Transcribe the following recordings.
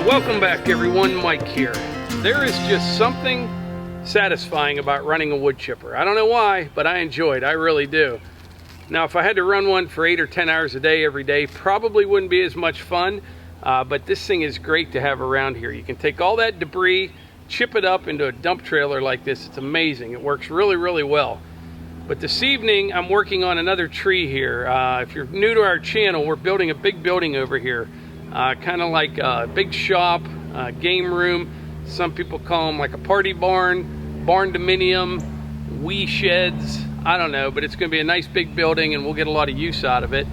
Welcome back everyone, Mike here. There is just something satisfying about running a wood chipper. I don't know why, but I enjoy it, I really do. Now if I had to run one for 8 or 10 hours a day every day, probably wouldn't be as much fun, but this thing is great to have around here. You can take all that debris, chip it up into a dump trailer like this. It's amazing, it works really, really well. But this evening I'm working on another tree here. If you're new to our channel, we're building a big building over here. Kind of like a big shop, game room. Some people call them like a party barn, barn dominium, wee sheds. I don't know, but it's going to be a nice big building and we'll get a lot of use out of it.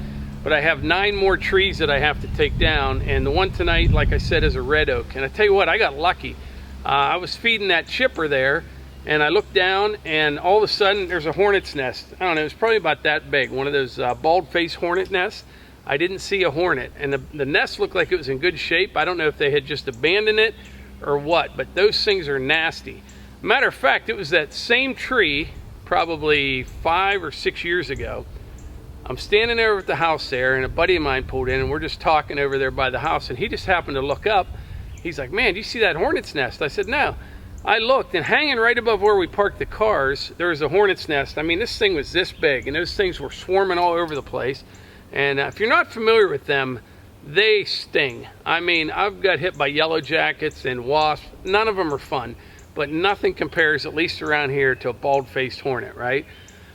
But I have 9 more trees that I have to take down, and the one tonight, like I said, is a red oak. And I tell you what, I got lucky. I was feeding that chipper there, and I looked down, and all of a sudden there's a hornet's nest. I don't know, it's probably about that big, one of those bald-faced hornet nests. I didn't see a hornet, and the nest looked like it was in good shape. I don't know if they had just abandoned it or what, but those things are nasty. Matter of fact, it was that same tree probably 5 or 6 years ago. I'm standing there at the house there, and a buddy of mine pulled in, and we're just talking over there by the house, and he just happened to look up. He's like, "Man, do you see that hornet's nest?" I said, "No." I looked, and hanging right above where we parked the cars, there was a hornet's nest. I mean, this thing was this big, and those things were swarming all over the place. And if you're not familiar with them, they sting. I mean, I've got hit by yellow jackets and wasps. None of them are fun, but nothing compares, at least around here, to a bald-faced hornet, right?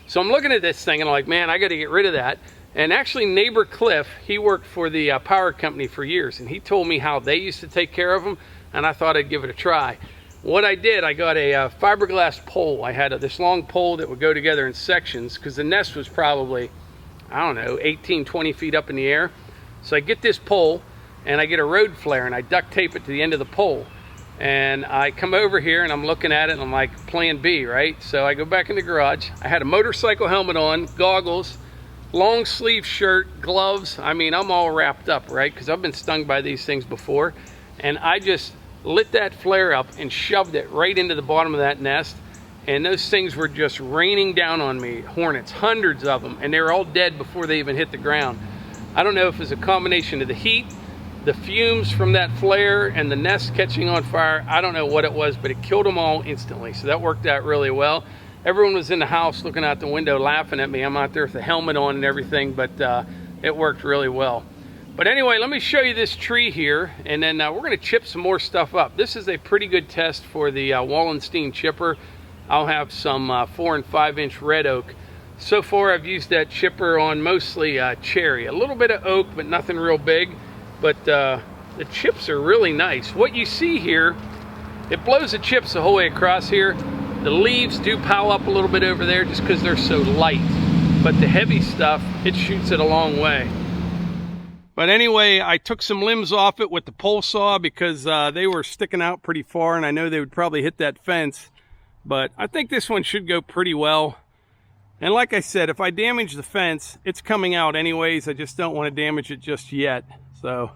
So I'm looking at this thing and I'm like, man, I got to get rid of that. And actually, neighbor Cliff, he worked for the power company for years, and he told me how they used to take care of them, and I thought I'd give it a try. What I did, I got a fiberglass pole. I had this long pole that would go together in sections, because the nest was probably, I don't know, 18, 20 feet up in the air. So I get this pole and I get a road flare and I duct tape it to the end of the pole. And I come over here and I'm looking at it and I'm like, plan B, right? So I go back in the garage. I had a motorcycle helmet on, goggles, long sleeve shirt, gloves. I mean, I'm all wrapped up, right? Because I've been stung by these things before. And I just lit that flare up and shoved it right into the bottom of that nest. And those things were just raining down on me, hornets, hundreds of them, and they were all dead before they even hit the ground. I don't know if it was a combination of the heat, the fumes from that flare, and the nest catching on fire. I don't know what it was, but it killed them all instantly, so that worked out really well. Everyone was in the house looking out the window laughing at me. I'm out there with the helmet on and everything, but it worked really well. But anyway, let me show you this tree here, and then we're going to chip some more stuff up. This is a pretty good test for the Wallenstein Chipper. I'll have some 4 and 5 inch red oak. So far I've used that chipper on mostly cherry. A little bit of oak, but nothing real big. But the chips are really nice. What you see here, it blows the chips the whole way across here. The leaves do pile up a little bit over there just because they're so light. But the heavy stuff, it shoots it a long way. But anyway, I took some limbs off it with the pole saw because they were sticking out pretty far, and I know they would probably hit that fence. But I think this one should go pretty well. And like I said, if I damage the fence, it's coming out anyways. I just don't want to damage it just yet. So,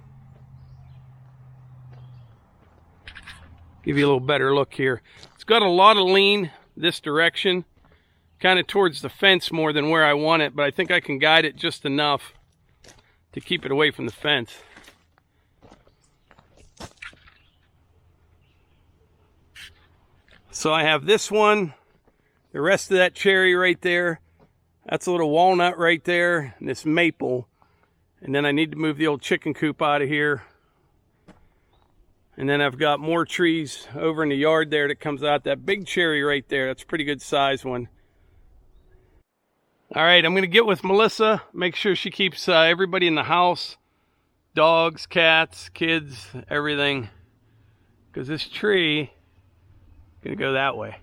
give you a little better look here. It's got a lot of lean this direction, kind of towards the fence more than where I want it, but I think I can guide it just enough to keep it away from the fence. So I have this one, the rest of that cherry right there, that's a little walnut right there, and this maple. And then I need to move the old chicken coop out of here. And then I've got more trees over in the yard there that comes out. That big cherry right there, that's a pretty good size one. All right, I'm gonna get with Melissa, make sure she keeps everybody in the house, dogs, cats, kids, everything. Because this tree, gonna go that way.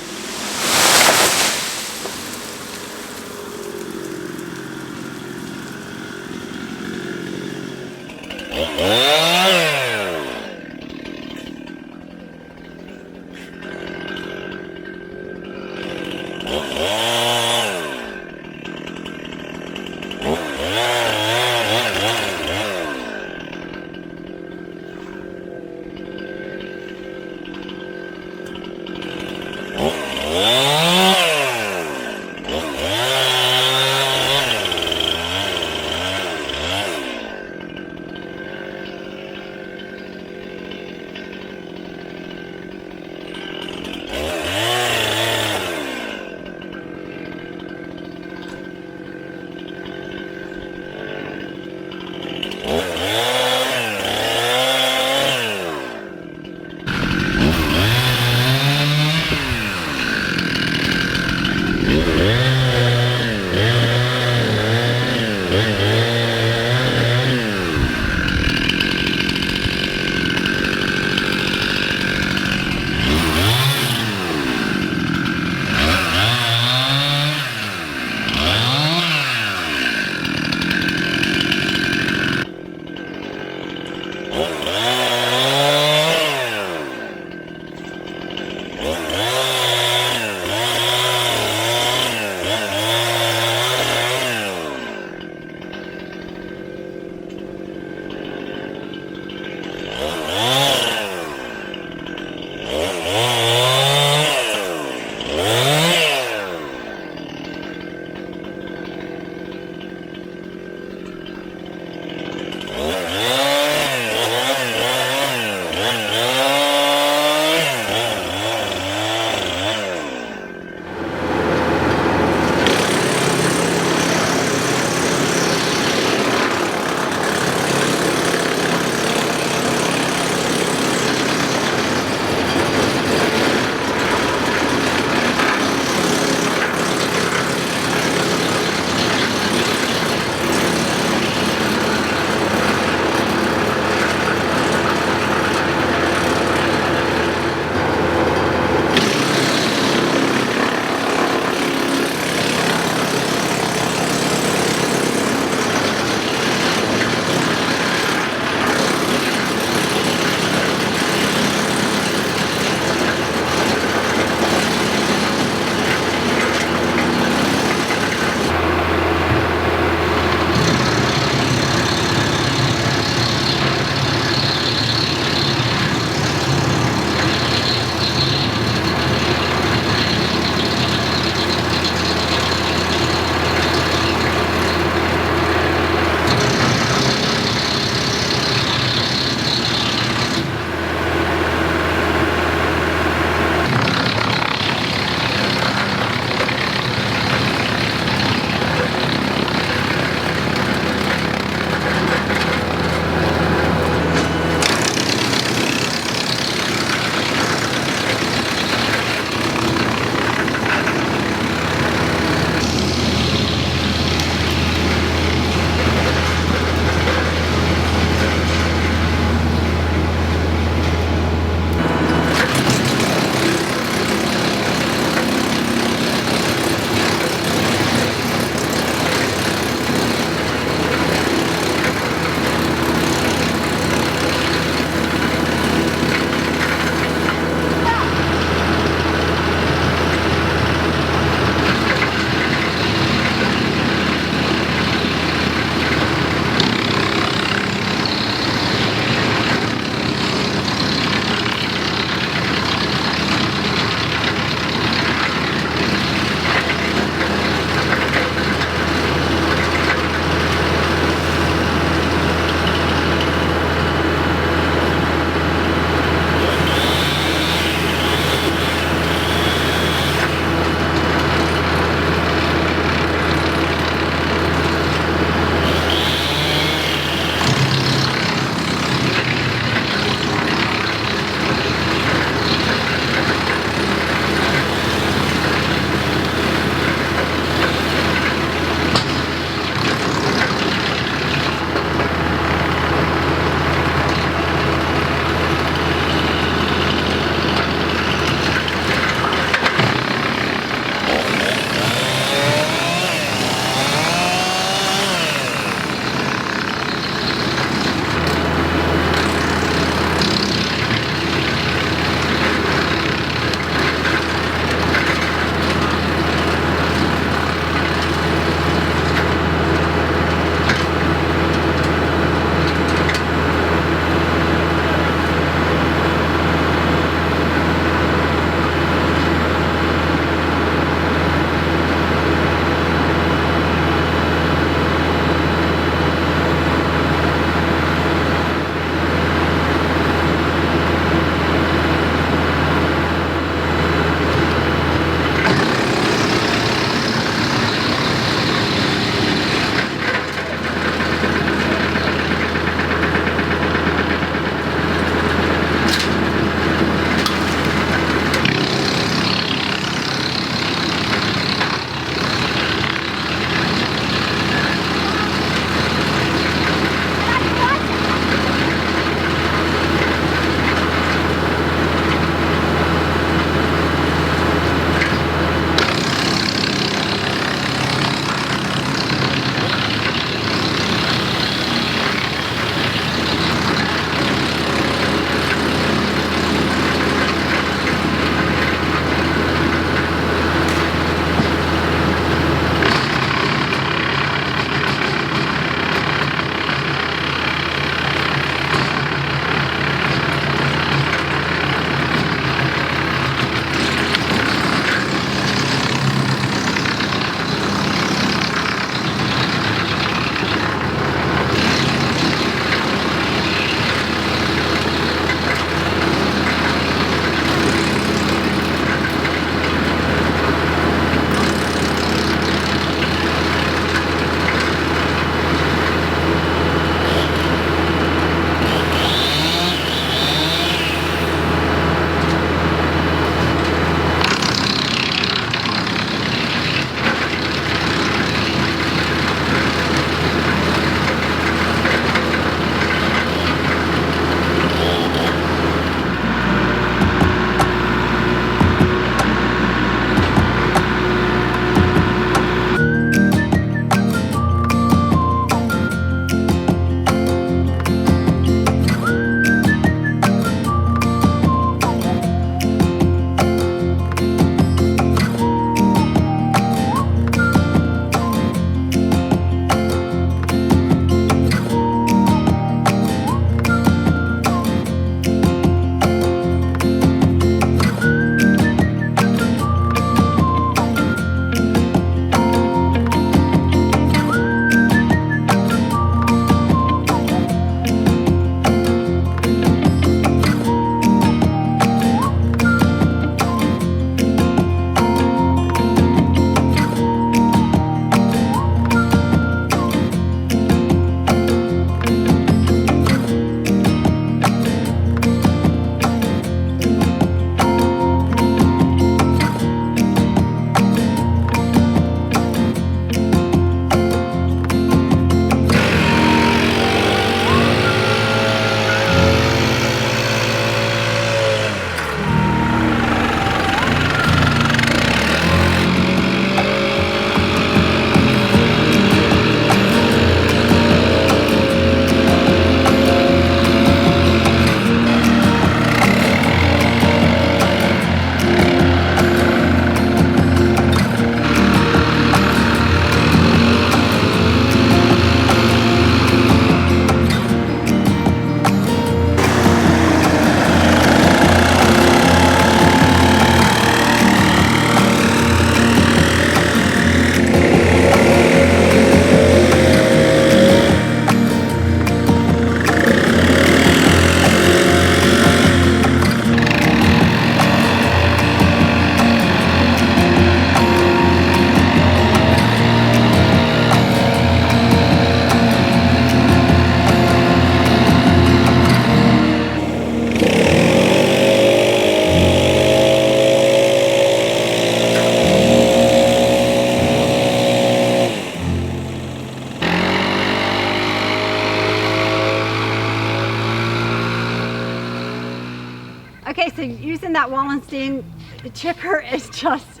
Okay, so using that Wallenstein Chipper is just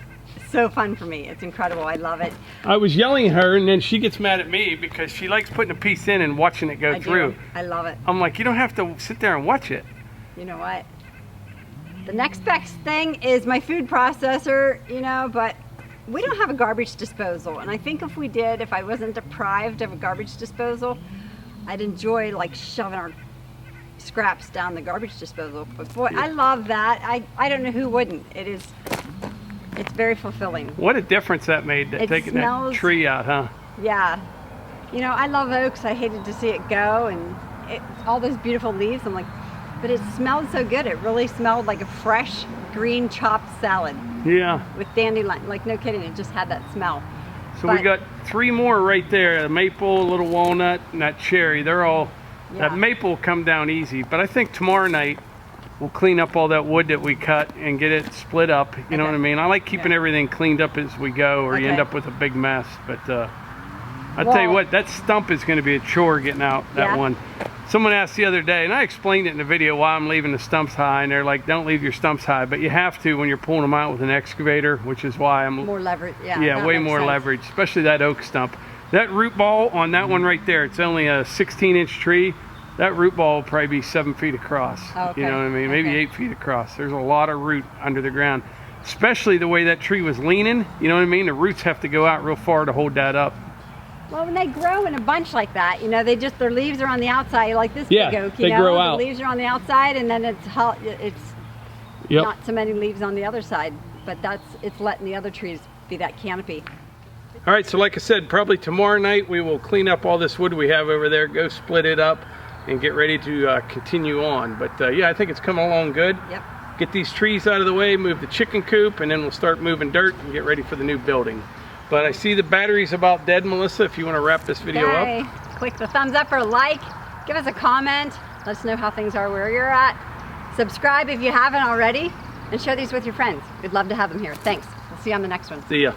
so fun for me. It's incredible. I love it. I was yelling at her, and then she gets mad at me because she likes putting a piece in and watching it go through. I love it. I'm like, you don't have to sit there and watch it. You know what? The next best thing is my food processor, you know, but we don't have a garbage disposal. And I think if we did, if I wasn't deprived of a garbage disposal, I'd enjoy like shoving our scraps down the garbage disposal. But boy, I love that. I don't know who wouldn't. It's very fulfilling. What a difference that made, taking that tree out, huh? Yeah. You know, I love oaks. I hated to see it go, and all those beautiful leaves. I'm like, but it smelled so good. It really smelled like a fresh green chopped salad. Yeah. With dandelion, like no kidding, it just had that smell. So we got 3 more right there, a maple, a little walnut, and that cherry. They're all, that maple will come down easy, but I think tomorrow night we'll clean up all that wood that we cut and get it split up, you know what I mean? I like keeping everything cleaned up as we go, or you end up with a big mess, but I'll tell you what, that stump is going to be a chore getting out, that one. Someone asked the other day, and I explained it in the video why I'm leaving the stumps high, and they're like, don't leave your stumps high, but you have to when you're pulling them out with an excavator, which is why I'm... More leverage, yeah, way more leverage, especially that oak stump. That root ball on that one right there, it's only a 16-inch tree. That root ball will probably be 7 feet across. You know what I mean? Maybe 8 feet across. There's a lot of root under the ground, especially the way that tree was leaning. You know what I mean? The roots have to go out real far to hold that up. Well, when they grow in a bunch like that, you know, their leaves are on the outside, like this big oak, you know, grow out. The leaves are on the outside, and then it's not so many leaves on the other side, but it's letting the other trees be that canopy. All right, so like I said, probably tomorrow night we will clean up all this wood we have over there, go split it up, and get ready to continue on. But yeah, I think it's coming along good. Yep. Get these trees out of the way, move the chicken coop, and then we'll start moving dirt and get ready for the new building. But I see the battery's about dead, Melissa, if you want to wrap this video up. Click the thumbs up or like, give us a comment, let us know how things are where you're at. Subscribe if you haven't already, and share these with your friends. We'd love to have them here. Thanks. We'll see you on the next one. See ya.